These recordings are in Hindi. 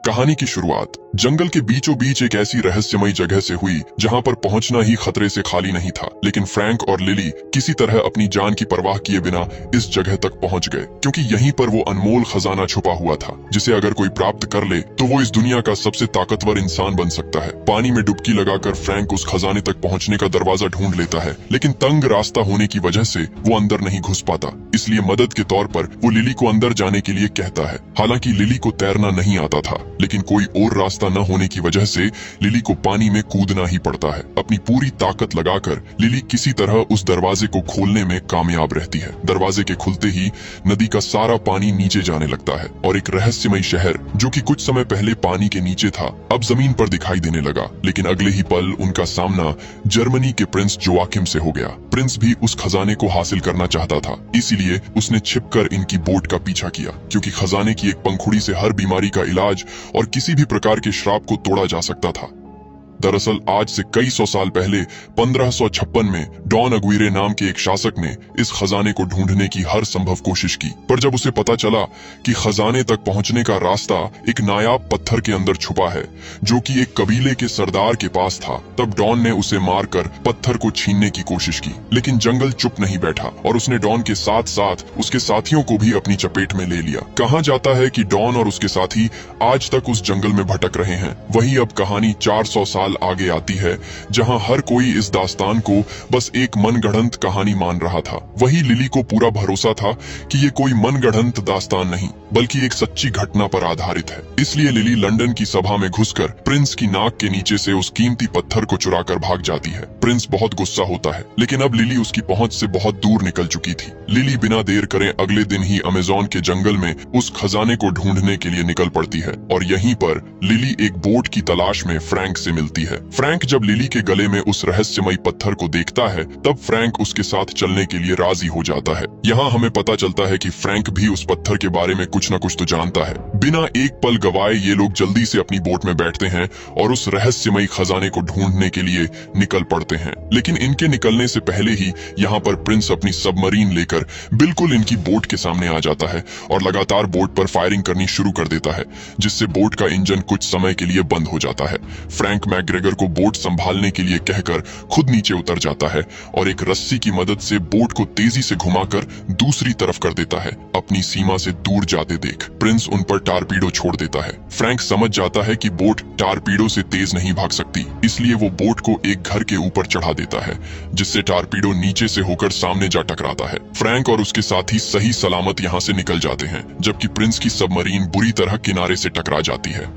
कहानी की शुरुआत जंगल के बीचों बीच एक ऐसी रहस्यमयी जगह से हुई जहां पर पहुंचना ही खतरे से खाली नहीं था। लेकिन फ्रैंक और लिली किसी तरह अपनी जान की परवाह किए बिना इस जगह तक पहुंच गए, क्योंकि यहीं पर वो अनमोल खजाना छुपा हुआ था जिसे अगर कोई प्राप्त कर ले तो वो इस दुनिया का सबसे ताकतवर इंसान बन सकता है। पानी में डुबकी लगाकर फ्रैंक उस खजाने तक पहुंचने का दरवाजा ढूंढ लेता है, लेकिन तंग रास्ता होने की वजह से वो अंदर नहीं घुस पाता। इसलिए मदद के तौर पर वो लिली को अंदर जाने के लिए कहता है। हालांकि लिली को तैरना नहीं आता था, लेकिन कोई और रास्ता न होने की वजह से लिली को पानी में कूदना ही पड़ता है। अपनी पूरी ताकत लगाकर लिली किसी तरह उस दरवाजे को खोलने में कामयाब रहती है। दरवाजे के खुलते ही नदी का सारा पानी नीचे जाने लगता है और एक रहस्यमयी शहर जो कि कुछ समय पहले पानी के नीचे था अब जमीन पर दिखाई देने लगा। लेकिन अगले ही पल उनका सामना जर्मनी के प्रिंस जोआकिम से हो गया। प्रिंस भी उस खजाने को हासिल करना चाहता था, इसीलिए उसने छिपकर इनकी बोट का पीछा किया, क्योंकि खजाने की एक पंखुड़ी से हर बीमारी का इलाज और किसी भी प्रकार के श्राप को तोड़ा जा सकता था। दरअसल आज से कई सौ साल पहले 1556 में डॉन अग्विरे नाम के एक शासक ने इस खजाने को ढूंढने की हर संभव कोशिश की, पर जब उसे पता चला कि खजाने तक पहुंचने का रास्ता एक नायाब पत्थर के अंदर छुपा है जो कि एक कबीले के सरदार के पास था, तब डॉन ने उसे मारकर पत्थर को छीनने की कोशिश की। लेकिन जंगल चुप नहीं बैठा और उसने डॉन के साथ साथ उसके साथियों को भी अपनी चपेट में ले लिया। कहा जाता है कि डॉन और उसके साथी आज तक उस जंगल में भटक रहे हैं। वहीं अब कहानी 400 साल आगे आती है, जहां हर कोई इस दास्तान को बस एक मनगढ़ंत कहानी मान रहा था। वही लिली को पूरा भरोसा था कि ये कोई मनगढ़ंत दास्तान नहीं बल्कि एक सच्ची घटना पर आधारित है। इसलिए लिली लंदन की सभा में घुसकर प्रिंस की नाक के नीचे से उस कीमती पत्थर को चुराकर भाग जाती है। प्रिंस बहुत गुस्सा होता है, लेकिन अब लिली उसकी पहुंच से बहुत दूर निकल चुकी थी। लिली बिना देर करे अगले दिन ही अमेज़न के जंगल में उस खजाने को ढूंढने के लिए निकल पड़ती है और यहीं पर लिली एक बोट की तलाश में फ्रैंक से मिलती है। फ्रैंक जब लिली के गले में उस रहस्यमयी पत्थर को देखता है तब फ्रैंक उसके साथ चलने के लिए राजी हो जाता है। यहाँ हमें पता चलता है कि फ्रैंक भी उस पत्थर के बारे में कुछ न कुछ तो जानता है। बिना एक पल गवाए ये लोग जल्दी से अपनी बोट में बैठते हैं और उस रहस्यमयी खजाने को ढूंढने के लिए निकल पड़ते हैं। लेकिन इनके निकलने से पहले ही यहाँ पर प्रिंस अपनी सबमरीन लेकर बिल्कुल इनकी बोट के सामने आ जाता है और लगातार बोट पर फायरिंग करनी शुरू कर देता है, जिससे बोट का इंजन कुछ समय के लिए बंद हो जाता है। फ्रैंक मैकग्रेगर को बोट संभालने के लिए कहकर खुद नीचे उतर जाता है और एक रस्सी की मदद से बोट को तेजी से घुमाकर दूसरी तरफ कर देता है, अपनी सीमा से दूर जाते देख। प्रिंस उन पर टारपीडो छोड़ देता है। फ्रैंक समझ जाता है कि बोट टारपीडो से तेज नहीं भाग सकती, इसलिए वो बोट को एक घर के ऊपर चढ़ा देता है, जिससे टारपीडो नीचे से होकर सामने जा टकराता है। फ्रैंक और उसके साथी सही सलामत यहाँ से निकल जाते हैं, जबकि प्रिंस की सबमरीन बुरी तरह किनारे से टकरा जाती है।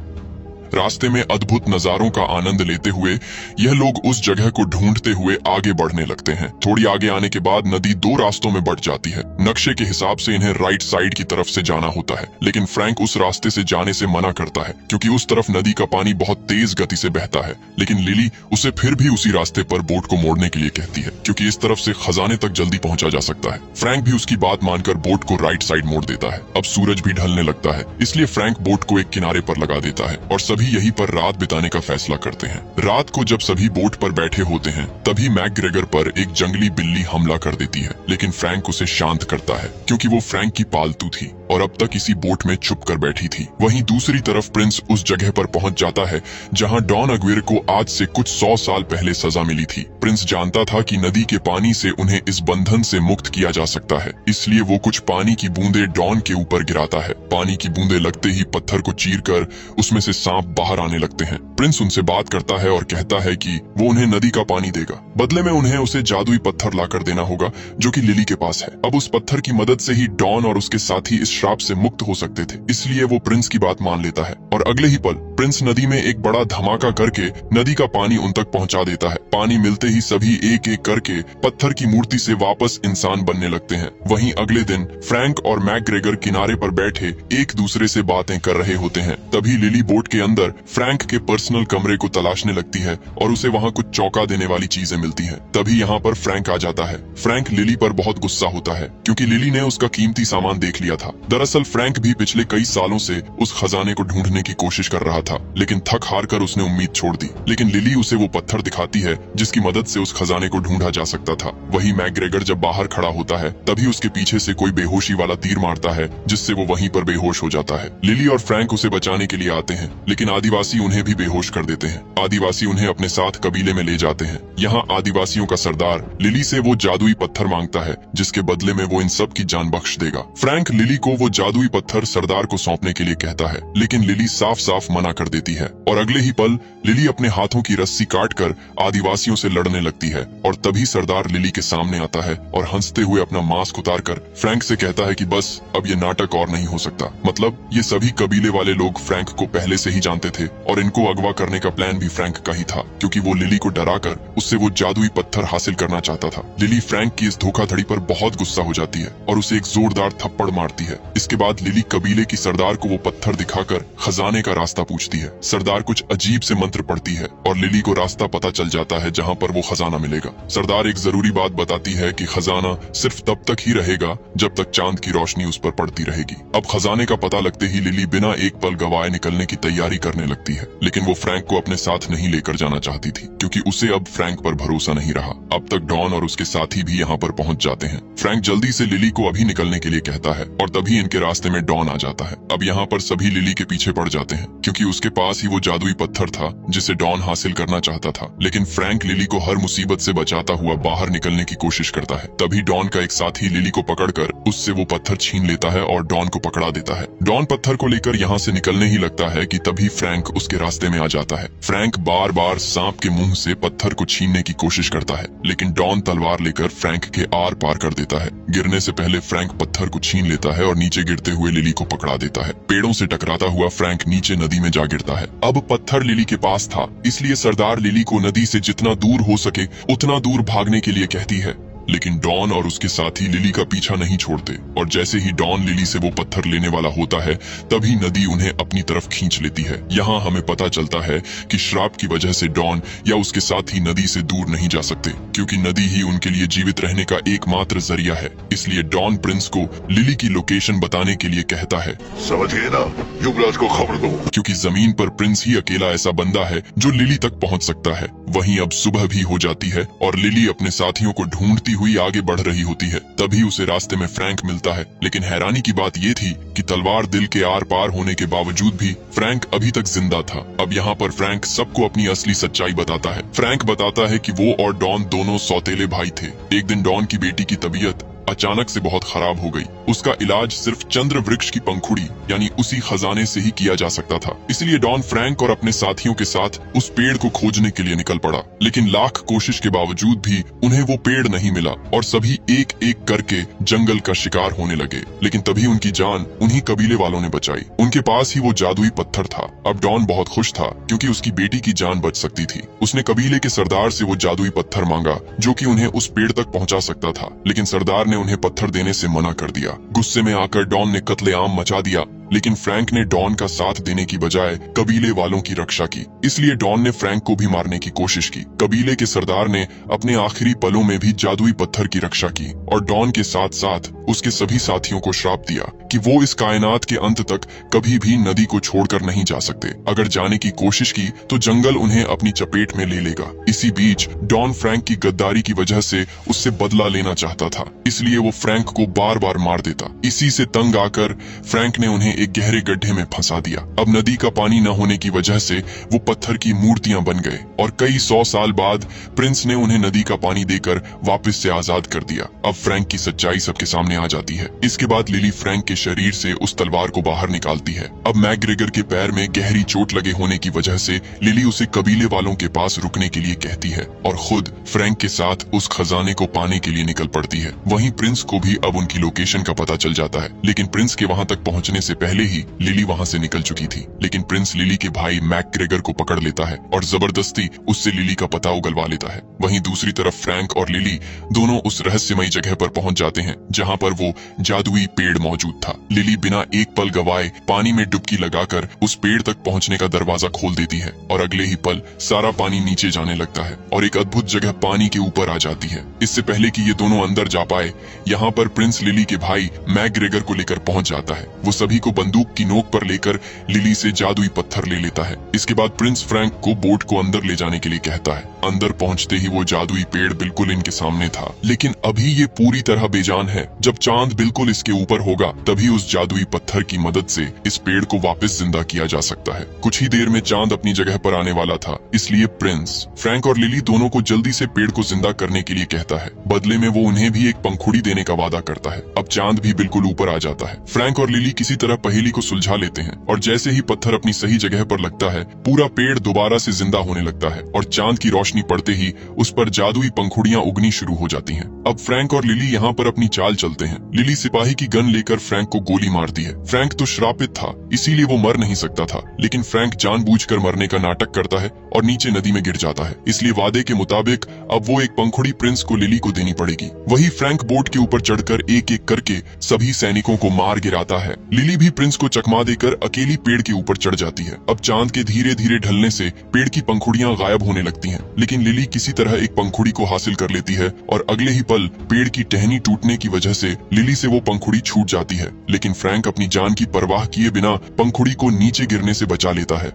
रास्ते में अद्भुत नजारों का आनंद लेते हुए यह लोग उस जगह को ढूंढते हुए आगे बढ़ने लगते हैं। थोड़ी आगे आने के बाद नदी दो रास्तों में बढ़ जाती है। नक्शे के हिसाब से इन्हें राइट साइड की तरफ से जाना होता है, लेकिन फ्रैंक उस रास्ते से जाने से मना करता है क्योंकि उस तरफ नदी का पानी बहुत तेज गति से बहता है। लेकिन लिली उसे फिर भी उसी रास्ते पर बोट को मोड़ने के लिए कहती है, क्योंकि इस तरफ से खजाने तक जल्दी पहुंचा जा सकता है। फ्रैंक भी उसकी बात मानकर बोट को राइट साइड मोड़ देता है। अब सूरज भी ढलने लगता है, इसलिए फ्रैंक बोट को एक किनारे पर लगा देता है और सभी यहीं पर रात बिताने का फैसला करते हैं। रात को जब सभी बोट पर बैठे होते हैं तभी मैकग्रेगर पर एक जंगली बिल्ली हमला कर देती है, लेकिन फ्रैंक उसे शांत करता है क्योंकि वो फ्रैंक की पालतू थी और अब तक इसी बोट में छुप कर बैठी थी। वहीं दूसरी तरफ प्रिंस उस जगह पर पहुंच जाता है जहां डॉन अग्विरे को आज से कुछ 100 साल पहले सजा मिली थी। प्रिंस जानता था कि नदी के पानी से उन्हें इस बंधन से मुक्त किया जा सकता है, इसलिए वो कुछ पानी की बूंदें डॉन के ऊपर गिराता है। पानी की बूंदें लगते ही पत्थर को चीरकर उसमें से सांप बाहर आने लगते हैं। प्रिंस उनसे बात करता है और कहता है कि वो उन्हें नदी का पानी देगा, बदले में उन्हें उसे जादुई पत्थर लाकर देना होगा जो कि लिली के पास है। अब उस पत्थर की मदद से ही डॉन और उसके साथी इस श्राप से मुक्त हो सकते थे, इसलिए वो प्रिंस की बात मान लेता है और अगले ही पल प्रिंस नदी में एक बड़ा धमाका करके नदी का पानी उन तक पहुंचा देता है। पानी मिलते ही सभी एक एक करके पत्थर की मूर्ति से वापस इंसान बनने लगते हैं। वहीं अगले दिन फ्रैंक और मैकग्रेगर किनारे पर बैठे एक दूसरे से बातें कर रहे होते हैं। तभी लिली बोट के अंदर फ्रैंक के पर्सनल कमरे को तलाशने लगती है और उसे वहाँ कुछ चौंका देने वाली चीजें मिलती हैं। तभी यहाँ पर फ्रैंक आ जाता है। फ्रैंक लिली पर बहुत गुस्सा होता है क्योंकि लिली ने उसका कीमती सामान देख लिया था। दरअसल फ्रैंक भी पिछले कई सालों से उस खजाने को ढूंढने की कोशिश कर रहा था, था, लेकिन थक हार कर उसने उम्मीद छोड़ दी। लेकिन लिली उसे वो पत्थर दिखाती है जिसकी मदद से उस खजाने को ढूंढा जा सकता था। वही मैकग्रेगर जब बाहर खड़ा होता है तभी उसके पीछे से कोई बेहोशी वाला तीर मारता है, जिससे वो वहीं पर बेहोश हो जाता है। लिली और फ्रैंक उसे बचाने के लिए आते हैं, लेकिन आदिवासी उन्हें भी बेहोश कर देते हैं। आदिवासी उन्हें अपने साथ कबीले में ले जाते हैं। यहाँ आदिवासियों का सरदार लिली से वो जादुई पत्थर मांगता है, जिसके बदले में वो इन सब की जान बख्श देगा। फ्रैंक लिली को वो जादुई पत्थर सरदार को सौंपने के लिए कहता है, लेकिन लिली साफ साफ मना कर देती है और अगले ही पल लिली अपने हाथों की रस्सी काटकर आदिवासियों से लड़ने लगती है। और तभी सरदार लिली के सामने आता है और हंसते हुए अपना मास्क उतारकर फ्रैंक से कहता है कि बस अब ये नाटक और नहीं हो सकता। मतलब ये सभी कबीले वाले लोग फ्रैंक को पहले से ही जानते थे और इनको अगवा करने का प्लान भी फ्रैंक का ही था, क्योंकि वो लिली को डराकर उससे वो जादुई पत्थर हासिल करना चाहता था। लिली फ्रैंक की इस धोखाधड़ी पर बहुत गुस्सा हो जाती है और उसे एक जोरदार थप्पड़ मारती है। इसके बाद लिली कबीले की सरदार को वो पत्थर दिखाकर खजाने का रास्ता पूछती है। सरदार कुछ अजीब से मंत्र पढ़ती है और लिली को रास्ता पता चल जाता है जहाँ पर वो खजाना मिलेगा। सरदार एक जरूरी बात बताती है कि खजाना सिर्फ तब तक ही रहेगा जब तक चांद की रोशनी उस पर पड़ती रहेगी। अब खजाने का पता लगते ही लिली बिना एक पल गवाए निकलने की तैयारी करने लगती है, लेकिन वो फ्रैंक को अपने साथ नहीं लेकर जाना चाहती थी, क्योंकि उसे अब फ्रैंक पर भरोसा नहीं रहा। अब तक डॉन और उसके साथी भी यहाँ पर पहुंच जाते हैं। फ्रैंक जल्दी से लिली को अभी निकलने के लिए कहता है और तभी इनके रास्ते में डॉन आ जाता है। अब यहाँ पर सभी लिली के पीछे पड़ जाते हैं, क्योंकि उसके पास ही वो जादुई पत्थर था जिसे डॉन हासिल करना चाहता था। लेकिन फ्रैंक लिली को हर मुसीबत से बचाता हुआ बाहर निकलने की कोशिश करता है। तभी डॉन का एक साथी लिली को पकड़कर उससे वो पत्थर छीन लेता है और डॉन को पकड़ा देता है। डॉन पत्थर को लेकर यहाँ से निकलने ही लगता है कि तभी फ्रैंक उसके रास्ते में आ जाता है। फ्रैंक बार बार सांप के मुंह से पत्थर को छीनने की कोशिश करता है, लेकिन डॉन तलवार लेकर फ्रैंक के आर पार कर देता है। गिरने से पहले फ्रैंक पत्थर को छीन लेता है और नीचे गिरते हुए लिली को पकड़ा देता है। पेड़ों से टकराता हुआ फ्रैंक नीचे नदी में जा गिरता है। अब पत्थर लिली के पास था, इसलिए सरदार लिली को नदी से जितना दूर हो सके उतना दूर भागने के लिए कहती है। लेकिन डॉन और उसके साथी लिली का पीछा नहीं छोड़ते और जैसे ही डॉन लिली से वो पत्थर लेने वाला होता है तभी नदी उन्हें अपनी तरफ खींच लेती है। यहाँ हमें पता चलता है कि श्राप की वजह से डॉन या उसके साथी नदी से दूर नहीं जा सकते, क्योंकि नदी ही उनके लिए जीवित रहने का एकमात्र जरिया है। इसलिए डॉन प्रिंस को लिली की लोकेशन बताने के लिए कहता है, समझ गए ना, युवराज को खबर दो। क्योंकि जमीन पर प्रिंस ही अकेला ऐसा बंदा है जो लिली तक पहुंच सकता है। वहीं अब सुबह भी हो जाती है और लिली अपने साथियों को ढूंढती हुई आगे बढ़ रही होती है। तभी उसे रास्ते में फ्रैंक मिलता है, लेकिन हैरानी की बात ये थी कि तलवार दिल के आर पार होने के बावजूद भी फ्रैंक अभी तक जिंदा था। अब यहाँ पर फ्रैंक सबको अपनी असली सच्चाई बताता है। फ्रैंक बताता है कि वो और डॉन दोनों सौतेले भाई थे। एक दिन डॉन की बेटी की तबीयत अचानक से बहुत खराब हो गई। उसका इलाज सिर्फ चंद्र वृक्ष की पंखुड़ी यानी उसी खजाने से ही किया जा सकता था। इसलिए डॉन फ्रैंक और अपने साथियों के साथ उस पेड़ को खोजने के लिए निकल पड़ा, लेकिन लाख कोशिश के बावजूद भी उन्हें वो पेड़ नहीं मिला और सभी एक एक करके जंगल का शिकार होने लगे। लेकिन तभी उनकी जान उन्हीं कबीले वालों ने बचाई। उनके पास ही वो जादुई पत्थर था। अब डॉन बहुत खुश था क्योंकि उसकी बेटी की जान बच सकती थी। उसने कबीले के सरदार से वो जादुई पत्थर मांगा जो कि उन्हें उस पेड़ तक पहुंचा सकता था, लेकिन सरदार ने उन्हें पत्थर देने से मना कर दिया। गुस्से में आकर डॉन ने कत्लेआम मचा दिया, लेकिन फ्रैंक ने डॉन का साथ देने की बजाय कबीले वालों की रक्षा की। इसलिए डॉन ने फ्रैंक को भी मारने की कोशिश की। कबीले के सरदार ने अपने आखिरी पलों में भी जादुई पत्थर की रक्षा की और डॉन के साथ साथ उसके सभी साथियों को श्राप दिया कि वो इस कायनात के अंत तक कभी भी नदी को छोड़कर नहीं जा सकते। अगर जाने की कोशिश की तो जंगल उन्हें अपनी चपेट में ले लेगा। इसी बीच डॉन फ्रैंक की गद्दारी की वजह से उससे बदला लेना चाहता था, इसलिए वो फ्रैंक को बार बार मार देता। इसी से तंग आकर फ्रैंक ने उन्हें एक गहरे गड्ढे में फंसा दिया। अब नदी का पानी न होने की वजह से वो पत्थर की मूर्तियां बन गए और कई 100 साल बाद प्रिंस ने उन्हें नदी का पानी देकर वापस से आजाद कर दिया। अब फ्रैंक की सच्चाई सबके सामने आ जाती है। इसके बाद लिली फ्रैंक के शरीर से उस तलवार को बाहर निकालती है। अब मैकग्रेगर के पैर में गहरी चोट लगे होने की वजह से लिली उसे कबीले वालों के पास रुकने के लिए कहती है और खुद फ्रैंक के साथ उस खजाने को पाने के लिए निकल पड़ती है। वहीं प्रिंस को भी अब उनकी लोकेशन का पता चल जाता है, लेकिन प्रिंस के वहां तक पहुंचने से पहले ही लिली वहां से निकल चुकी थी। लेकिन प्रिंस लिली के भाई मैकग्रेगर को पकड़ लेता है और जबरदस्ती उससे लिली का पता उगलवा लेता है। वहीं दूसरी तरफ फ्रैंक और लिली दोनों उस रहस्यमयी जगह पर पहुंच जाते हैं जहां पर वो जादुई पेड़ मौजूद था। लिली बिना एक पल गवाए पानी में डुबकी लगाकर उस पेड़ तक पहुंचने का दरवाजा खोल देती है और अगले ही पल सारा पानी नीचे जाने लगता है और एक अद्भुत जगह पानी के ऊपर आ जाती है। इससे पहले कि ये दोनों अंदर जा पाए, यहाँ पर प्रिंस लिली के भाई मैकग्रेगर को लेकर पहुंच जाता है। वो सभी को को बंदूक की नोक पर लेकर लिली से जादुई पत्थर ले लेता है। इसके बाद प्रिंस फ्रैंक को बोट को अंदर ले जाने के लिए कहता है। अंदर पहुंचते ही वो जादुई पेड़ बिल्कुल इनके सामने था, लेकिन अभी ये पूरी तरह बेजान है। जब चांद बिल्कुल इसके ऊपर होगा तभी उस जादुई पत्थर की मदद से इस पेड़ को वापस जिंदा किया जा सकता है। कुछ ही देर में चांद अपनी जगह पर आने वाला था, इसलिए प्रिंस फ्रैंक और लिली दोनों को जल्दी से पेड़ को जिंदा करने के लिए कहता है। बदले में वो उन्हें भी एक पंखुड़ी देने का वादा करता है। अब चांद भी बिल्कुल ऊपर आ जाता है। फ्रैंक और लिली किसी तरह पहेली को सुलझा लेते हैं और जैसे ही पत्थर अपनी सही जगह पर लगता है पूरा पेड़ दोबारा से जिंदा होने लगता है और चांद की रोशनी पड़ते ही उस पर जादुई पंखुड़ियां उगनी शुरू हो जाती हैं। अब फ्रैंक और लिली यहाँ पर अपनी चाल चलते हैं। लिली सिपाही की गन लेकर फ्रैंक को गोली मारती है। फ्रैंक तो श्रापित था, इसीलिए वो मर नहीं सकता था, लेकिन फ्रैंक जानबूझकर मरने का नाटक करता है और नीचे नदी में गिर जाता है। इसलिए वादे के मुताबिक अब वो एक पंखुड़ी प्रिंस को लिली को देनी पड़ेगी। वही फ्रैंक बोट के ऊपर चढ़कर एक एक करके सभी सैनिकों को मार गिराता है। लिली भी प्रिंस को चकमा देकर अकेली पेड़ के ऊपर चढ़ जाती है। अब चांद के धीरे धीरे ढलने से पेड़ की पंखुड़ियां गायब होने लगती हैं, लेकिन लिली किसी तरह एक पंखुड़ी को हासिल कर लेती है और अगले ही पल पेड़ की टहनी टूटने की वजह से लिली से वो पंखुड़ी छूट जाती है। लेकिन फ्रैंक अपनी जान की परवाह किए बिना पंखुड़ी को नीचे गिरने से बचा लेता है।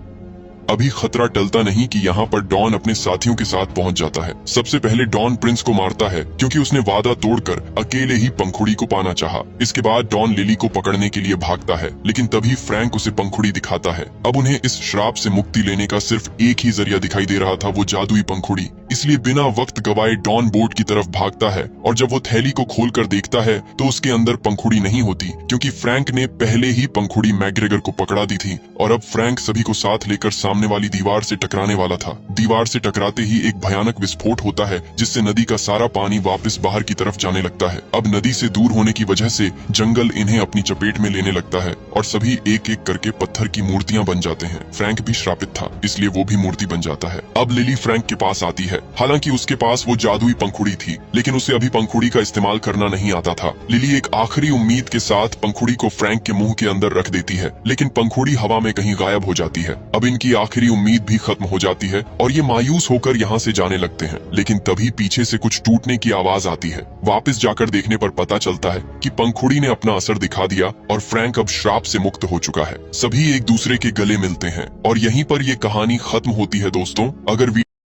अभी खतरा टलता नहीं कि यहाँ पर डॉन अपने साथियों के साथ पहुंच जाता है। सबसे पहले डॉन प्रिंस को मारता है क्योंकि उसने वादा तोड़कर अकेले ही पंखुड़ी को पाना चाहा। इसके बाद डॉन लिली को पकड़ने के लिए भागता है, लेकिन तभी फ्रैंक उसे पंखुड़ी दिखाता है। अब उन्हें इस श्राप से मुक्ति लेने का सिर्फ एक ही जरिया दिखाई दे रहा था, वो जादुई पंखुड़ी। इसलिए बिना वक्त गवाए डॉन बोट की तरफ भागता है और जब वो थैली को खोलकर देखता है तो उसके अंदर पंखुड़ी नहीं होती, क्योंकि फ्रैंक ने पहले ही पंखुड़ी मैग्रेगर को पकड़ा दी थी और अब फ्रैंक सभी को साथ लेकर सामने वाली दीवार से टकराने वाला था। दीवार से टकराते ही एक भयानक विस्फोट होता है, जिससे नदी का सारा पानी वापस बाहर की तरफ जाने लगता है। अब नदी से दूर होने की वजह से जंगल इन्हें अपनी चपेट में लेने लगता है और सभी एक एक करके पत्थर की मूर्तियां बन जाते हैं। फ्रैंक भी श्रापित था, इसलिए वो भी मूर्ति बन जाता है। अब लिली फ्रैंक के पास आती है। हालांकि उसके पास वो जादुई पंखुड़ी थी, लेकिन उसे अभी पंखुड़ी का इस्तेमाल करना नहीं आता था। लिली एक आखिरी उम्मीद के साथ पंखुड़ी को फ्रैंक के मुंह के अंदर रख देती है, लेकिन पंखुड़ी हवा में कहीं गायब हो जाती है। अब इनकी आखिरी उम्मीद भी खत्म हो जाती है और ये मायूस होकर यहाँ से जाने लगते हैं। लेकिन तभी पीछे से कुछ टूटने की आवाज आती है। वापस जाकर देखने पर पता चलता है कि पंखुड़ी ने अपना असर दिखा दिया और फ्रैंक अब श्राप से मुक्त हो चुका है। सभी एक दूसरे के गले मिलते हैं और यहीं पर ये कहानी खत्म होती है दोस्तों। अगर